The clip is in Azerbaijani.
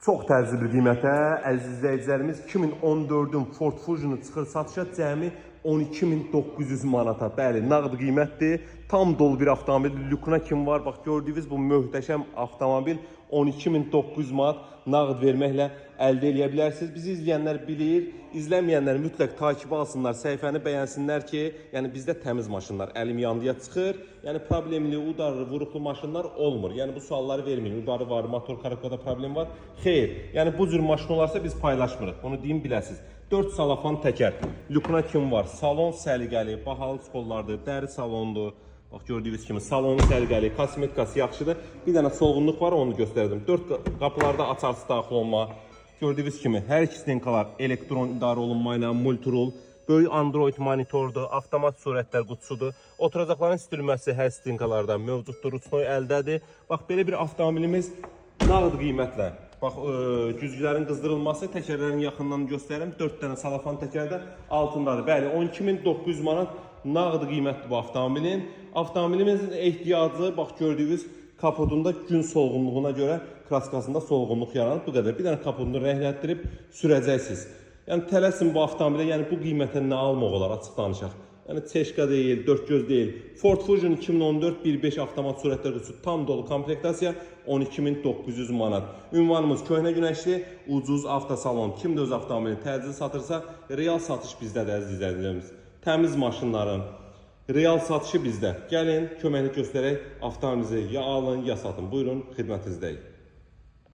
Çox təzyiqli qiymətə əziz izləyicilərimiz 2014-ün Ford Fusion'u çıxır satışa cəmi 12.900 manata. Bəli, nağd qiymətdir. Tam dolu bir avtomobil. Lükuna kim var? Bax gördüyünüz bu möhtəşəm avtomobil 12.900 manat nağd verməklə əldə edə bilərsiniz. Bizi izləyənlər bilir, izləməyənlər mütləq takip alsınlar, səhifəni bəyənsinlər ki, yəni bizdə təmiz maşınlar əlim yandıya çıxır. Yəni problemli, udarlı, vuruqlu maşınlar olmur. Yəni bu sualları verməyin. Udarı var, motor karakoda problem var. Xeyr, yəni bu cür maşın olarsa biz paylaşmırıq. Bunu deyim biləsiniz. 4 salafan təkər. Lükuna kim var? Salon səliqəli, bahalı çikollardır, dəri salondur. Bax gördüyünüz kimi salonu səliqəli, kosmetikası yaxşıdır. Bir dənə solğunluq var, onu göstərdim. 4 qapılarda açarsı daxil olma. Gördüyünüz kimi hər iki stenkalar elektron idarə olunma ilə multirol. Böyük Android monitordur, avtomat surətlər qutusudur. Oturacaqların istilməsi hər stenkalarda mövcuddur, rutinoy əldədir. Bax belə bir avtomobilimiz nağd qiymətlə. Bax güzgülərin qızdırılması, təkərlərin yaxından göstərim. 4 dənə salafan təkərdə altındadır. Bəli, 12.900 manat nağd qiymətdir bu avtomobilin. Avtomobilimizin ehtiyacı, bax gördüyünüz kapotunda gün solğunluğuna görə kraskasında solğunluq yaranır. Bu qədər. Bir dənə kapotunu rənglətdirib sürəcəksiniz. Yəni tələsin bu avtomobilə, yəni bu qiymətə nə almaq olar, açıq danışaq. Yəni çeşka deyil, dört göz deyil. Ford Fusion 2014 1.5 avtomat sürətlər qutusu tam dolu komplektasiya 12.900 manat. Ünvanımız köhnə günəşli, ucuz avtosalon. Kim də öz avtomobili təcil satırsa, real satış bizdədir əziz izləyicilərimiz. Təmiz maşınların real satışı bizdə. Gəlin, köməklik göstərək, avtomobilinizi ya alın, ya satın. Buyurun, xidmətinizdəyik.